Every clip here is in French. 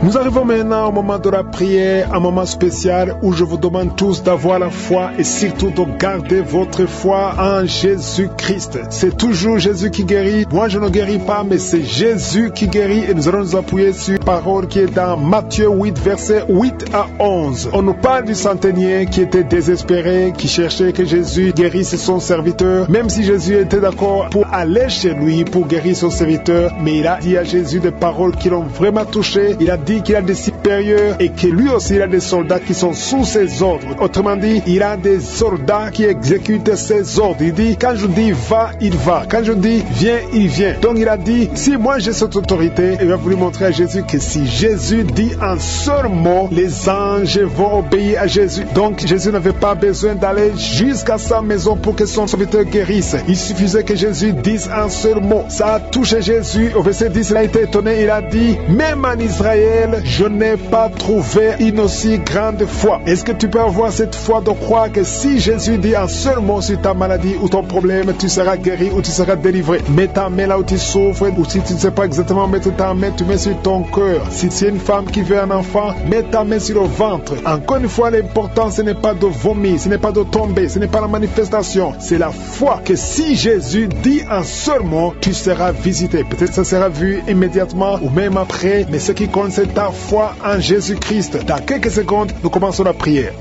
Nous arrivons maintenant au moment de la prière, un moment spécial où je vous demande tous d'avoir la foi et surtout de garder votre foi en Jésus-Christ. C'est toujours Jésus qui guérit. Moi, je ne guéris pas, mais c'est Jésus qui guérit et nous allons nous appuyer sur une parole qui est dans Matthieu 8, versets 8 à 11. On nous parle du centenier qui était désespéré, qui cherchait que Jésus guérisse son serviteur, même si Jésus était d'accord pour aller chez lui pour guérir son serviteur, mais il a dit à Jésus des paroles qui l'ont vraiment touché. Il a dit qu'il a des supérieurs et que lui aussi il a des soldats qui sont sous ses ordres. Autrement dit, il a des soldats qui exécutent ses ordres. Il dit, quand je dis va, il va. Quand je dis viens, il vient. Donc il a dit, si moi j'ai cette autorité, il va voulu montrer à Jésus que si Jésus dit un seul mot, les anges vont obéir à Jésus. Donc Jésus n'avait pas besoin d'aller jusqu'à sa maison pour que son serviteur guérisse. Il suffisait que Jésus dise un seul mot. Ça a touché Jésus. Au verset 10, il a été étonné. Il a dit, même en Israël, je n'ai pas trouvé une aussi grande foi. Est-ce que tu peux avoir cette foi de croire que si Jésus dit un seul mot sur ta maladie ou ton problème, tu seras guéri ou tu seras délivré? Mets ta main là où tu souffres, ou si tu ne sais pas exactement mettre ta main, tu mets sur ton cœur. Si c'est une femme qui veut un enfant, mets ta main sur le ventre. Encore une fois, l'important ce n'est pas de vomir, ce n'est pas de tomber, ce n'est pas la manifestation, c'est la foi que si Jésus dit un seul mot, tu seras visité. Peut-être ça sera vu immédiatement ou même après, mais ce qui compte c'est ta foi en Jésus-Christ. Dans quelques secondes, nous commençons la prière.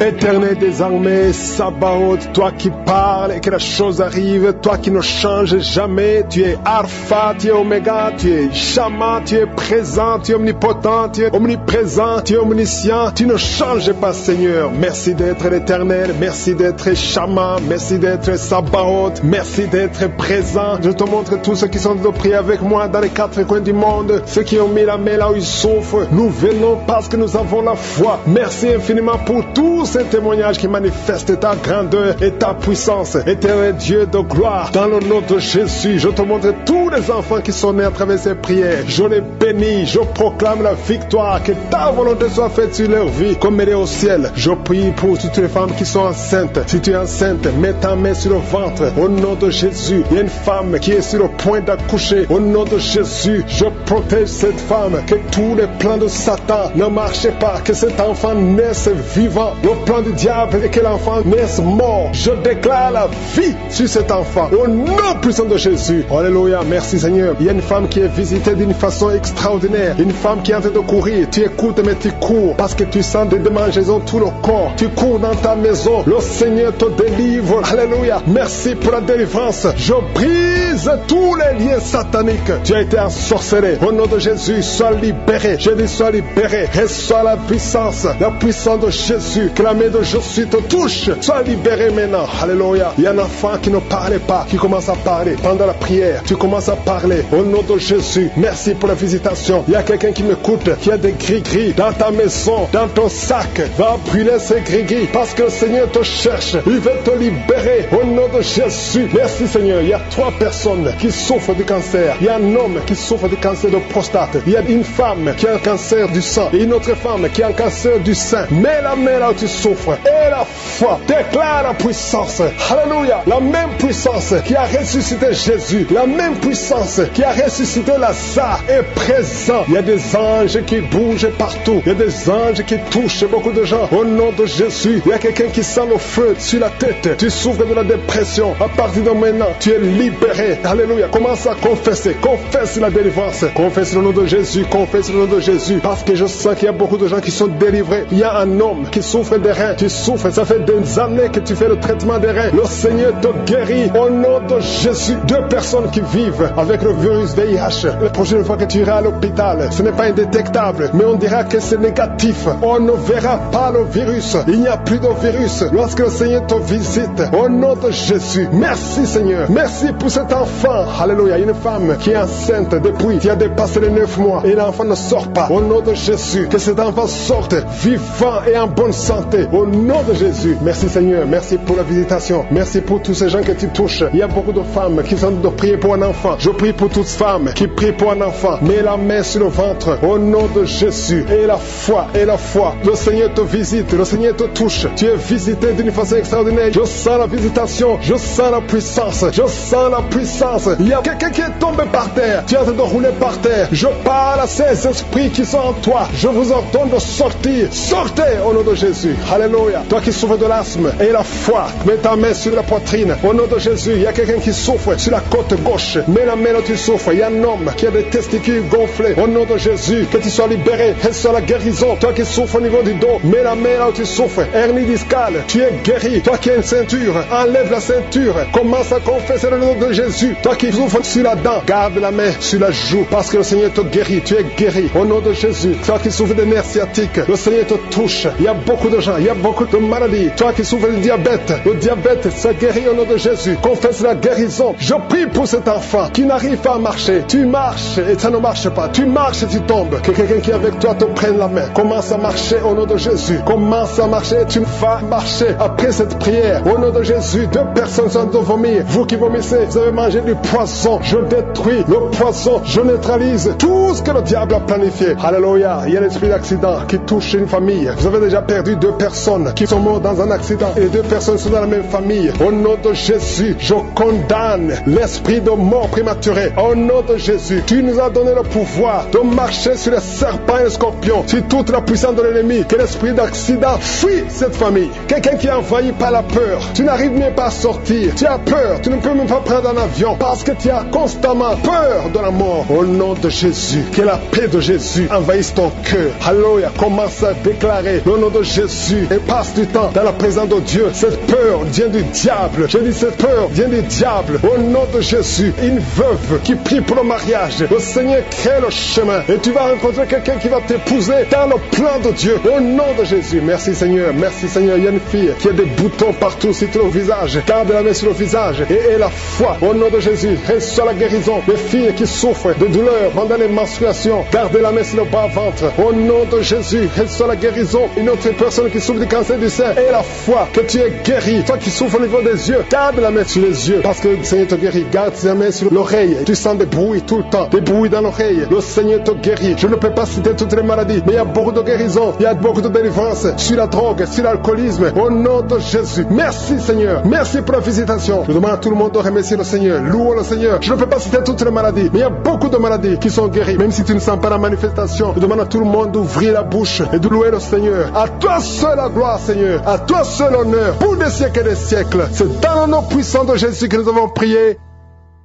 Éternel des armées, Sabaoth, toi qui parles et que la chose arrive, toi qui ne changes jamais, tu es Alpha, tu es Oméga, tu es Shama, tu es présent, tu es omnipotent, tu es omniprésent, tu es omniscient, tu ne changes pas Seigneur. Merci d'être l'Éternel, merci d'être Shama, merci d'être Sabaoth, merci d'être présent. Je te montre tous ceux qui sont de prier avec moi dans les quatre coins du monde, ceux qui ont mis la main là où ils souffrent. Nous venons parce que nous avons la foi. Merci infiniment pour tous ces témoignages qui manifestent ta grandeur et ta puissance. Éternel Dieu de gloire, dans le nom de Jésus, je te montre tous les enfants qui sont nés à travers ces prières. Je les bénis, je proclame la victoire, que ta volonté soit faite sur leur vie comme elle est au ciel. Je prie pour toutes les femmes qui sont enceintes. Si tu es enceinte, mets ta main sur le ventre. Au nom de Jésus, il y a une femme qui est sur le point d'accoucher. Au nom de Jésus, je protège cette femme, que tous les plans de Satan ne marchent pas, que cet enfant naisse vivant. Le plan du diable est que l'enfant naisse mort. Je déclare la vie sur cet enfant au nom puissant de Jésus. Alléluia, merci Seigneur. Il y a une femme qui est visitée d'une façon extraordinaire. Une femme qui est en train de courir. Tu écoutes mais tu cours parce que tu sens des démangeaisons tout le corps. Tu cours dans ta maison. Le Seigneur te délivre. Alléluia, merci pour la délivrance. Je brise tous les liens sataniques. Tu as été ensorcelé. Au nom de Jésus, sois libéré. Je dis sois libéré. Reçois la puissance de Jésus. Que la main de Jésus te touche. Sois libéré maintenant. Alléluia. Il y a un enfant qui ne parlait pas, qui commence à parler. Pendant la prière, tu commences à parler. Au nom de Jésus, merci pour la visitation. Il y a quelqu'un qui m'écoute, qui a des gris-gris dans ta maison, dans ton sac. Va brûler ces gris-gris parce que le Seigneur te cherche. Il veut te libérer. Au nom de Jésus. Merci Seigneur. Il y a 3 personnes qui souffrent du cancer. Il y a un homme qui souffre du cancer de prostate. Il y a une femme qui a un cancer du sang. Et une autre femme qui a un cancer du sein. Mets la main là où tu souffres. Et la foi. Déclare la puissance. Alléluia. La même puissance qui a ressuscité Jésus. La même puissance qui a ressuscité Lazare est présent. Il y a des anges qui bougent partout. Il y a des anges qui touchent beaucoup de gens. Au nom de Jésus. Il y a quelqu'un qui sent le feu sur la tête. Tu souffres de la dépression. À partir de maintenant, tu es libéré. Alléluia. Commence à confesser. Confesse la délivrance. Confesse le nom de Jésus. Confesse le nom de Jésus. Parce que je sens qu'il y a beaucoup de gens qui sont délivrés. Il y a un homme qui souffre des reins. Tu souffres. Ça fait des années que tu fais le traitement des reins. Le Seigneur te guérit. Au nom de Jésus. 2 personnes qui vivent avec le virus VIH. La prochaine fois que tu iras à l'hôpital, ce n'est pas indétectable, mais on dira que c'est négatif. On ne verra pas le virus. Il n'y a plus de virus. Lorsque le Seigneur te visite, au nom de Jésus. Merci Seigneur. Merci pour cet enfant. Alléluia. Une femme qui est enceinte depuis qui a dépassé les 9 mois et l'enfant ne sort pas. Au nom de Jésus. Que cet enfant sorte vivant et en bonne santé. santé. Au nom de Jésus. Merci Seigneur. Merci pour la visitation. Merci pour tous ces gens que tu touches. Il y a beaucoup de femmes qui sont de prier pour un enfant. Je prie pour toutes femmes qui prient pour un enfant. Mets la main sur le ventre. Au nom de Jésus. Et la foi. Et la foi. Le Seigneur te visite. Le Seigneur te touche. Tu es visité d'une façon extraordinaire. Je sens la visitation. Je sens la puissance. Je sens la puissance. Il y a quelqu'un qui est tombé par terre. Tu es en train de rouler par terre. Je parle à ces esprits qui sont en toi. Je vous ordonne de sortir. Sortez au nom de Jésus. Alléluia. Toi qui souffres de l'asthme et la foi, mets ta main sur la poitrine. Au nom de Jésus, il y a quelqu'un qui souffre sur la côte gauche. Mets la main là où tu souffres. Il y a un homme qui a des testicules gonflés. Au nom de Jésus, que tu sois libéré. Reçois la guérison. Toi qui souffres au niveau du dos, mets la main là où tu souffres. Hernie discale, tu es guéri. Toi qui as une ceinture, enlève la ceinture. Commence à confesser le nom de Jésus. Toi qui souffres sur la dent, garde la main sur la joue parce que le Seigneur te guérit. Tu es guéri. Au nom de Jésus. Toi qui souffres de nerfs sciatiques, le Seigneur te touche. Il y a beaucoup de gens, il y a beaucoup de maladies. Toi qui souffres de diabète, le diabète ça guérit au nom de Jésus. Confesse la guérison. Je prie pour cet enfant qui n'arrive pas à marcher. Tu marches et ça ne marche pas. Tu marches et tu tombes. Que quelqu'un qui est avec toi te prenne la main. Commence à marcher au nom de Jésus. Commence à marcher. Tu vas marcher après cette prière. Au nom de Jésus, 2 personnes sont de vomir. Vous qui vomissez, vous avez mangé du poison. Je détruis le poison. Je neutralise tout ce que le diable a planifié. Alléluia. Il y a l'esprit d'accident qui touche une famille. Vous avez déjà perdu 2 personnes qui sont mortes dans un accident et 2 personnes sont dans la même famille. Au nom de Jésus, je condamne l'esprit de mort prématurée. Au nom de Jésus, tu nous as donné le pouvoir de marcher sur les serpents et les scorpions, sur toute la puissance de l'ennemi. Que l'esprit d'accident fuit cette famille. Quelqu'un qui est envahi par la peur. Tu n'arrives même pas à sortir. Tu as peur. Tu ne peux même pas prendre un avion parce que tu as constamment peur de la mort. Au nom de Jésus, que la paix de Jésus envahisse ton cœur. Alléluia. Commence à déclarer le nom de Jésus et passe du temps dans la présence de Dieu. Cette peur vient du diable. Je dis cette peur vient du diable. Au nom de Jésus, une veuve qui prie pour le mariage. Le Seigneur crée le chemin et tu vas rencontrer quelqu'un qui va t'épouser dans le plan de Dieu. Au nom de Jésus. Merci Seigneur. Merci Seigneur. Il y a une fille qui a des boutons partout sur le visage. Garde la main sur le visage et la foi. Au nom de Jésus, reçois la guérison. Les filles qui souffrent de douleurs pendant les menstruations, gardez la main sur le bas-ventre. Au nom de Jésus, reçois la guérison. Une autre personne qui souffre du cancer du sein et la foi que tu es guéri. Toi qui souffres au niveau des yeux, garde la main sur les yeux parce que le Seigneur te guérit. Garde la main sur l'oreille. Tu sens des bruits tout le temps, des bruits dans l'oreille. Le Seigneur te guérit. Je ne peux pas citer toutes les maladies, mais il y a beaucoup de guérisons. Il y a beaucoup de délivrance sur la drogue, sur l'alcoolisme. Au nom de Jésus. Merci Seigneur. Merci pour la visitation. Je demande à tout le monde de remercier le Seigneur. Louons le Seigneur. Je ne peux pas citer toutes les maladies, mais il y a beaucoup de maladies qui sont guéries. Même si tu ne sens pas la manifestation, je demande à tout le monde d'ouvrir la bouche et de louer le Seigneur. À toi seul la gloire, Seigneur. À toi seul l'honneur pour des siècles et des siècles. C'est dans le nom puissant de Jésus que nous avons prié.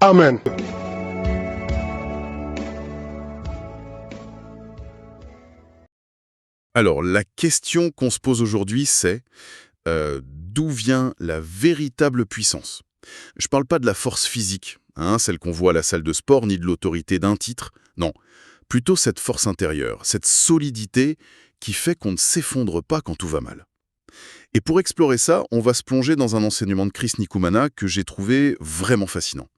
Amen. Alors, la question qu'on se pose aujourd'hui, c'est d'où vient la véritable puissance? Je ne parle pas de la force physique, celle qu'on voit à la salle de sport, ni de l'autorité d'un titre. Non, plutôt cette force intérieure, cette solidité qui fait qu'on ne s'effondre pas quand tout va mal. Et pour explorer ça, on va se plonger dans un enseignement de Chris Nikumana que j'ai trouvé vraiment fascinant.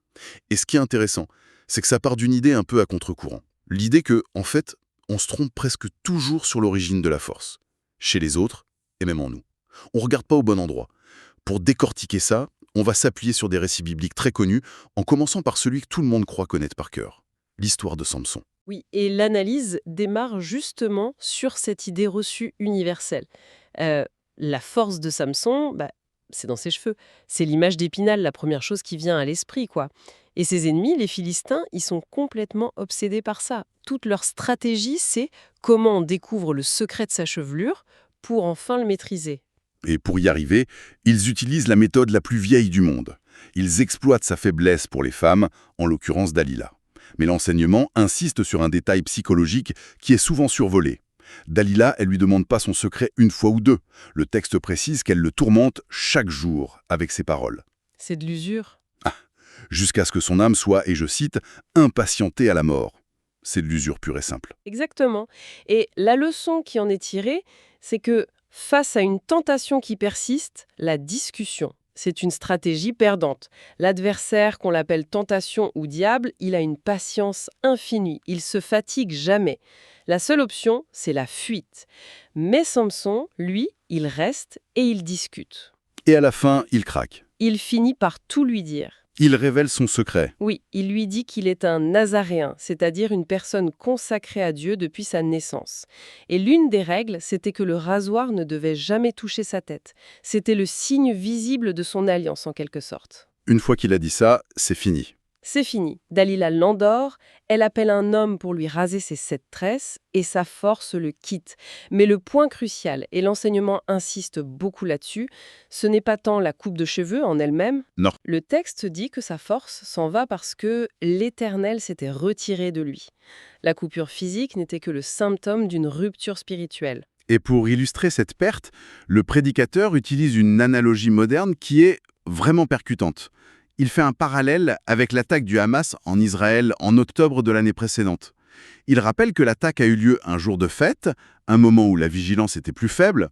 Et ce qui est intéressant, c'est que ça part d'une idée un peu à contre-courant. L'idée que, en fait, on se trompe presque toujours sur l'origine de la force, chez les autres et même en nous. On ne regarde pas au bon endroit. Pour décortiquer ça, on va s'appuyer sur des récits bibliques très connus, en commençant par celui que tout le monde croit connaître par cœur, l'histoire de Samson. Oui, et l'analyse démarre justement sur cette idée reçue universelle. La force de Samson, c'est dans ses cheveux. C'est l'image d'Épinal, la première chose qui vient à l'esprit, quoi. Et ses ennemis, les Philistins, ils sont complètement obsédés par ça. Toute leur stratégie, c'est comment on découvre le secret de sa chevelure pour enfin le maîtriser. Et pour y arriver, ils utilisent la méthode la plus vieille du monde. Ils exploitent sa faiblesse pour les femmes, en l'occurrence Dalila. Mais l'enseignement insiste sur un détail psychologique qui est souvent survolé. Dalila, elle lui demande pas son secret une fois ou deux. Le texte précise qu'elle le tourmente chaque jour avec ses paroles. C'est de l'usure. Jusqu'à ce que son âme soit, et je cite, « impatientée à la mort ». C'est de l'usure pure et simple. Exactement. Et la leçon qui en est tirée, c'est que face à une tentation qui persiste, la discussion, C'est une stratégie perdante. L'adversaire, qu'on l'appelle tentation ou diable, il a une patience infinie, il se fatigue jamais. La seule option, c'est la fuite. Mais Samson, lui, il reste et il discute. Et à la fin, il craque. Il finit par tout lui dire. Il révèle son secret. Oui, il lui dit qu'il est un Nazaréen, c'est-à-dire une personne consacrée à Dieu depuis sa naissance. Et l'une des règles, c'était que le rasoir ne devait jamais toucher sa tête. C'était le signe visible de son alliance, en quelque sorte. Une fois qu'il a dit ça, c'est fini. C'est fini. Dalila l'endort, elle appelle un homme pour lui raser ses 7 tresses, et sa force le quitte. Mais le point crucial, et l'enseignement insiste beaucoup là-dessus, ce n'est pas tant la coupe de cheveux en elle-même. Non. Le texte dit que sa force s'en va parce que l'Éternel s'était retiré de lui. La coupure physique n'était que le symptôme d'une rupture spirituelle. Et pour illustrer cette perte, le prédicateur utilise une analogie moderne qui est vraiment percutante. Il fait un parallèle avec l'attaque du Hamas en Israël en octobre de l'année précédente. Il rappelle que l'attaque a eu lieu un jour de fête, un moment où la vigilance était plus faible.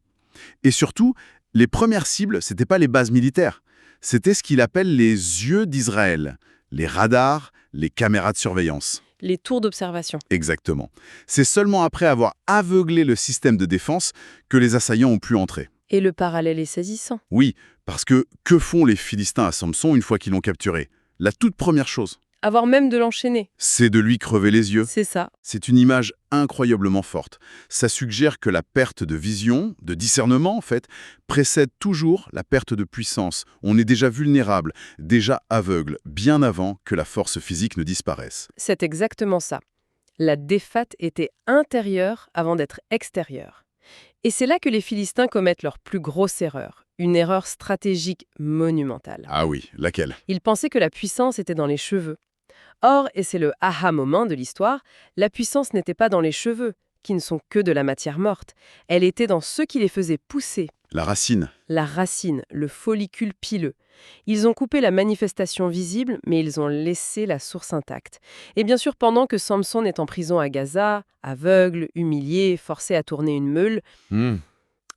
Et surtout, les premières cibles, ce n'étaient pas les bases militaires. C'était ce qu'il appelle les yeux d'Israël, les radars, les caméras de surveillance. Les tours d'observation. Exactement. C'est seulement après avoir aveuglé le système de défense que les assaillants ont pu entrer. Et le parallèle est saisissant. Oui, parce que font les Philistins à Samson une fois qu'ils l'ont capturé? La toute première chose, Avoir même de l'enchaîner. c'est de lui crever les yeux. C'est ça. C'est une image incroyablement forte. Ça suggère que la perte de vision, de discernement en fait, précède toujours la perte de puissance. On est déjà vulnérable, déjà aveugle, bien avant que la force physique ne disparaisse. C'est exactement ça. La défaite était intérieure avant d'être extérieure. Et c'est là que les Philistins commettent leur plus grosse erreur, une erreur stratégique monumentale. Ah oui, laquelle? Ils pensaient que la puissance était dans les cheveux. Or, et c'est le aha moment de l'histoire, la puissance n'était pas dans les cheveux, qui ne sont que de la matière morte. Elle était dans ce qui les faisait pousser. La racine. La racine, le follicule pileux. Ils ont coupé la manifestation visible, mais ils ont laissé la source intacte. Et bien sûr, pendant que Samson est en prison à Gaza, aveugle, humilié, forcé à tourner une meule,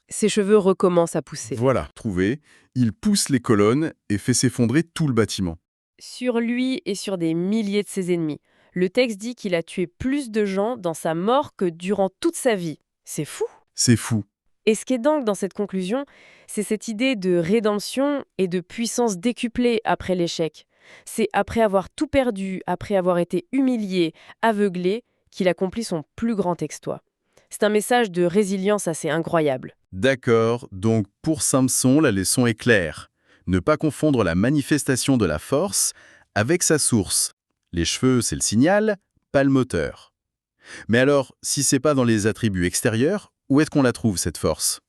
ses cheveux recommencent à pousser. Voilà, trouvé. Il pousse les colonnes et fait s'effondrer tout le bâtiment. Sur lui et sur des milliers de ses ennemis. Le texte dit qu'il a tué plus de gens dans sa mort que durant toute sa vie. C'est fou! C'est fou. Et ce qui est dingue dans cette conclusion, c'est cette idée de rédemption et de puissance décuplée après l'échec. C'est après avoir tout perdu, après avoir été humilié, aveuglé, qu'il accomplit son plus grand exploit. C'est un message de résilience assez incroyable. D'accord, donc pour Samson, la leçon est claire. Ne pas confondre la manifestation de la force avec sa source. Les cheveux, c'est le signal, pas le moteur. Mais alors, si c'est pas dans les attributs extérieurs, où est-ce qu'on la trouve, cette force?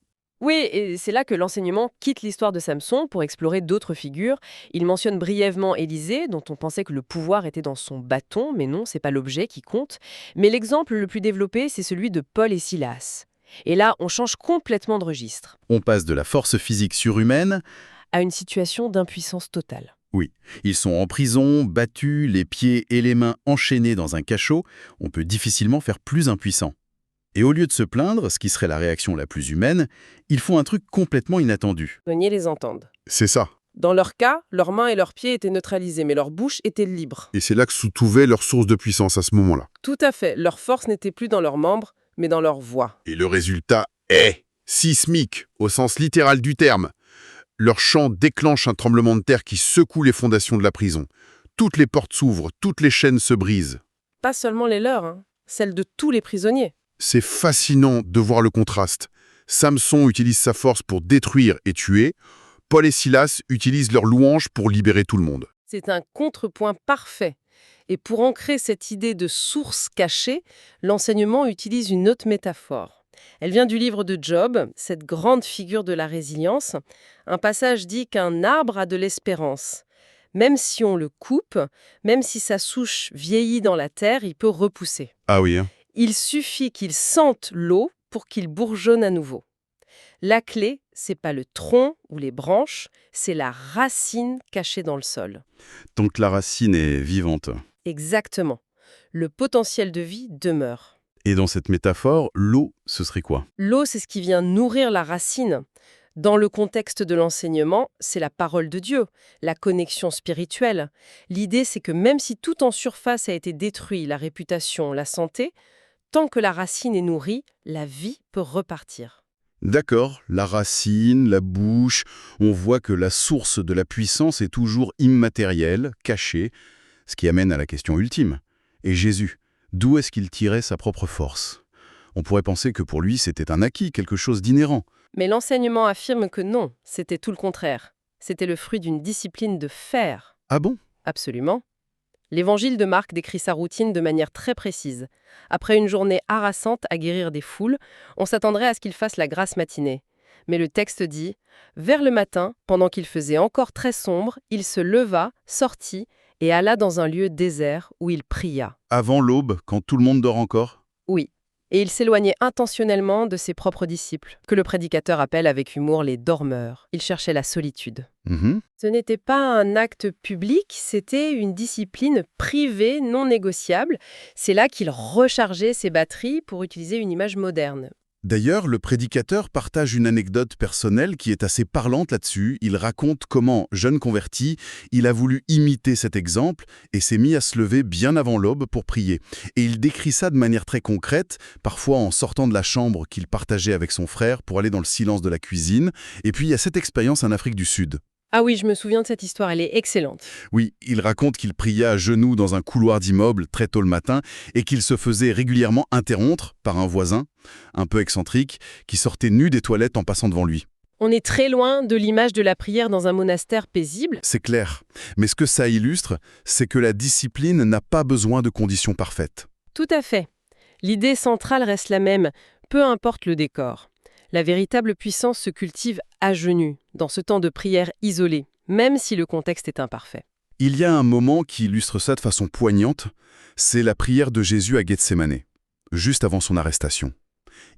Oui, et c'est là que l'enseignement quitte l'histoire de Samson pour explorer d'autres figures. Il mentionne brièvement Élisée, dont on pensait que le pouvoir était dans son bâton, mais non, c'est pas l'objet qui compte. Mais l'exemple le plus développé, c'est celui de Paul et Silas. Et là, on change complètement de registre, On passe de la force physique surhumaine. à une situation d'impuissance totale. Ils sont en prison, battus, les pieds et les mains enchaînés dans un cachot. On peut difficilement faire plus impuissant. Et au lieu de se plaindre, ce qui serait la réaction la plus humaine, ils font un truc complètement inattendu. Grenier les entendent. C'est ça. Dans leur cas, leurs mains et leurs pieds étaient neutralisés, mais leur bouche était libre. Et c'est là que se trouvait leur source de puissance à ce moment-là. Tout à fait, leur force n'était plus dans leurs membres, mais dans leur voix. Et le résultat est sismique, au sens littéral du terme. Leur chant déclenche un tremblement de terre qui secoue les fondations de la prison. Toutes les portes s'ouvrent, toutes les chaînes se brisent. Pas seulement les leurs, celles de tous les prisonniers. C'est fascinant de voir le contraste. Samson utilise sa force pour détruire et tuer. Paul et Silas utilisent leur louange pour libérer tout le monde. C'est un contrepoint parfait. Et pour ancrer cette idée de source cachée, l'enseignement utilise une autre métaphore. Elle vient du livre de Job, cette grande figure de la résilience. Un passage dit qu'un arbre a de l'espérance. Même si on le coupe, même si sa souche vieillit dans la terre, il peut repousser. Ah oui, Il suffit qu'il sente l'eau pour qu'il bourgeonne à nouveau. La clé, c'est pas le tronc ou les branches, c'est la racine cachée dans le sol. Tant que la racine est vivante. Exactement. Le potentiel de vie demeure. Et dans cette métaphore, l'eau, ce serait quoi? L'eau, c'est ce qui vient nourrir la racine. Dans le contexte de l'enseignement, c'est la parole de Dieu, la connexion spirituelle. L'idée, c'est que même si tout en surface a été détruit, la réputation, la santé, tant que la racine est nourrie, la vie peut repartir. D'accord, la racine, la bouche, on voit que la source de la puissance est toujours immatérielle, cachée, ce qui amène à la question ultime. Et Jésus, d'où est-ce qu'il tirait sa propre force? On pourrait penser que pour lui, c'était un acquis, quelque chose d'inhérent. Mais l'enseignement affirme que non, c'était tout le contraire. C'était le fruit d'une discipline de faire. Ah bon? Absolument. L'évangile de Marc décrit sa routine de manière très précise. Après une journée harassante à guérir des foules, on s'attendrait à ce qu'il fasse la grasse matinée. Mais le texte dit « Vers le matin, pendant qu'il faisait encore très sombre, il se leva, sortit et alla dans un lieu désert où il pria. Avant l'aube, quand tout le monde dort encore? » Oui. Et il s'éloignait intentionnellement de ses propres disciples, que le prédicateur appelle avec humour les dormeurs. Il cherchait la solitude. Mhm. Ce n'était pas un acte public, c'était une discipline privée non négociable. C'est là qu'il rechargeait ses batteries pour utiliser une image moderne. D'ailleurs, le prédicateur partage une anecdote personnelle qui est assez parlante là-dessus. Il raconte comment, jeune converti, il a voulu imiter cet exemple et s'est mis à se lever bien avant l'aube pour prier. Et il décrit ça de manière très concrète, parfois en sortant de la chambre qu'il partageait avec son frère pour aller dans le silence de la cuisine. Et puis il y a cette expérience en Afrique du Sud. Ah oui, je me souviens de cette histoire, elle est excellente. Oui, il raconte qu'il pria à genoux dans un couloir d'immeuble très tôt le matin et qu'il se faisait régulièrement interrompre par un voisin, un peu excentrique, qui sortait nu des toilettes en passant devant lui. On est très loin de l'image de la prière dans un monastère paisible. C'est clair. Mais ce que ça illustre, c'est que la discipline n'a pas besoin de conditions parfaites. Tout à fait. L'idée centrale reste la même, peu importe le décor. La véritable puissance se cultive à genoux, dans ce temps de prière isolé, même si le contexte est imparfait. Il y a un moment qui illustre ça de façon poignante, c'est la prière de Jésus à Gethsémane, juste avant son arrestation.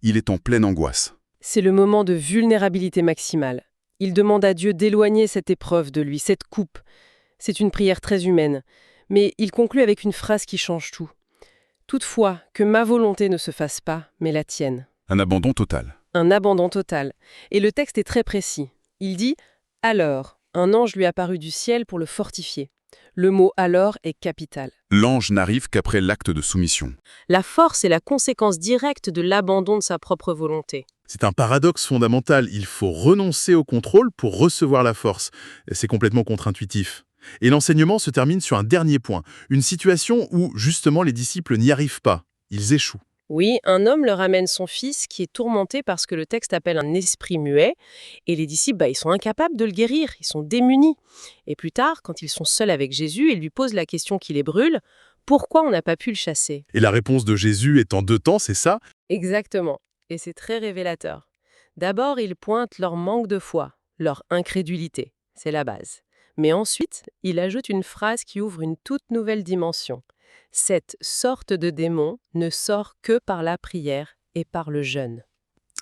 Il est en pleine angoisse. C'est le moment de vulnérabilité maximale. Il demande à Dieu d'éloigner cette épreuve de lui, cette coupe. C'est une prière très humaine, mais il conclut avec une phrase qui change tout. « Toutefois, que ma volonté ne se fasse pas, mais la tienne. » Un abandon total. Un abandon total. Et le texte est très précis. Il dit « Alors, un ange lui apparut du ciel pour le fortifier. » Le mot « alors » est capital. L'ange n'arrive qu'après l'acte de soumission. La force est la conséquence directe de l'abandon de sa propre volonté. C'est un paradoxe fondamental. Il faut renoncer au contrôle pour recevoir la force. C'est complètement contre-intuitif. Et l'enseignement se termine sur un dernier point. Une situation où, justement, les disciples n'y arrivent pas. Ils échouent. Oui, un homme leur amène son fils qui est tourmenté par ce que le texte appelle un esprit muet. Et les disciples, ils sont incapables de le guérir, ils sont démunis. Et plus tard, quand ils sont seuls avec Jésus, ils lui posent la question qui les brûle. Pourquoi on n'a pas pu le chasser? Et la réponse de Jésus est en deux temps, c'est ça? Exactement. Et c'est très révélateur. D'abord, il pointe leur manque de foi, leur incrédulité. C'est la base. Mais ensuite, il ajoute une phrase qui ouvre une toute nouvelle dimension. Cette sorte de démon ne sort que par la prière et par le jeûne.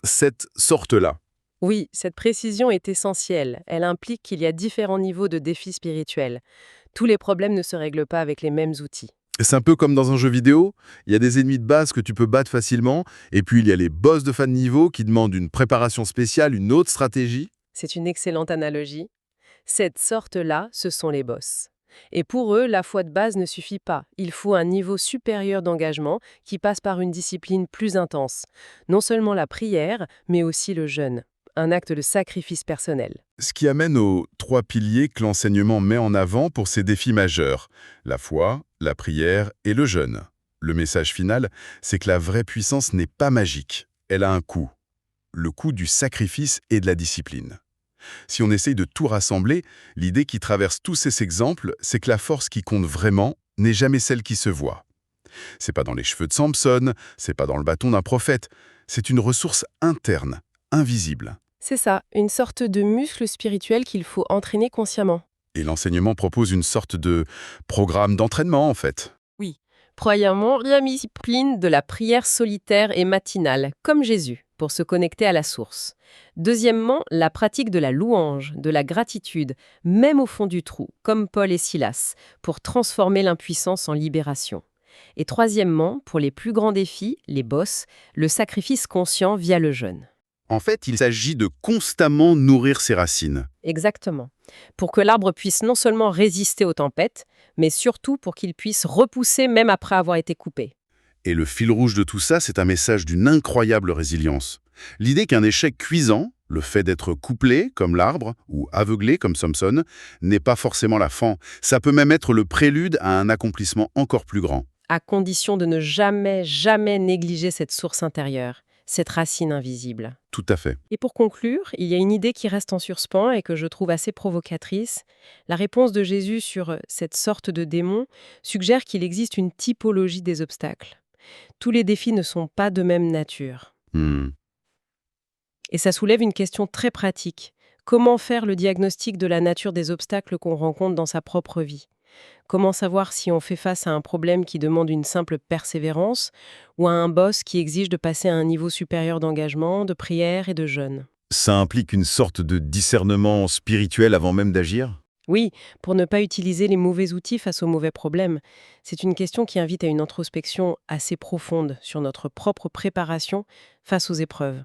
Cette sorte-là. Oui, cette précision est essentielle. Elle implique qu'il y a différents niveaux de défis spirituels. Tous les problèmes ne se règlent pas avec les mêmes outils. C'est un peu comme dans un jeu vidéo. Il y a des ennemis de base que tu peux battre facilement. Et puis, il y a les boss de fin de niveau qui demandent une préparation spéciale, une autre stratégie. C'est une excellente analogie. Cette sorte-là, ce sont les boss. Et pour eux, la foi de base ne suffit pas. Il faut un niveau supérieur d'engagement qui passe par une discipline plus intense. Non seulement la prière, mais aussi le jeûne. Un acte de sacrifice personnel. Ce qui amène aux 3 piliers que l'enseignement met en avant pour ces défis majeurs. La foi, la prière et le jeûne. Le message final, c'est que la vraie puissance n'est pas magique. Elle a un coût. Le coût du sacrifice et de la discipline. Si on essaye de tout rassembler, l'idée qui traverse tous ces exemples, c'est que la force qui compte vraiment n'est jamais celle qui se voit. C'est pas dans les cheveux de Samson, c'est pas dans le bâton d'un prophète, c'est une ressource interne, invisible. C'est ça, une sorte de muscle spirituel qu'il faut entraîner consciemment. Et l'enseignement propose une sorte de programme d'entraînement, en fait. Premièrement, la discipline de la prière solitaire et matinale, comme Jésus, pour se connecter à la source. Deuxièmement, la pratique de la louange, de la gratitude, même au fond du trou, comme Paul et Silas, pour transformer l'impuissance en libération. Et troisièmement, pour les plus grands défis, les boss, le sacrifice conscient via le jeûne. En fait, il s'agit de constamment nourrir ses racines. Exactement. Pour que l'arbre puisse non seulement résister aux tempêtes, mais surtout pour qu'il puisse repousser même après avoir été coupé. Et le fil rouge de tout ça, c'est un message d'une incroyable résilience. L'idée qu'un échec cuisant, le fait d'être couplé, comme l'arbre, ou aveuglé, comme Samson, n'est pas forcément la fin. Ça peut même être le prélude à un accomplissement encore plus grand. À condition de ne jamais, jamais négliger cette source intérieure, cette racine invisible. Tout à fait. Et pour conclure, il y a une idée qui reste en suspens et que je trouve assez provocatrice. La réponse de Jésus sur cette sorte de démon suggère qu'il existe une typologie des obstacles. Tous les défis ne sont pas de même nature. Et ça soulève une question très pratique. Comment faire le diagnostic de la nature des obstacles qu'on rencontre dans sa propre vie ? Comment savoir si on fait face à un problème qui demande une simple persévérance ou à un boss qui exige de passer à un niveau supérieur d'engagement, de prière et de jeûne ? Ça implique une sorte de discernement spirituel avant même d'agir ? Oui, pour ne pas utiliser les mauvais outils face aux mauvais problèmes. C'est une question qui invite à une introspection assez profonde sur notre propre préparation face aux épreuves.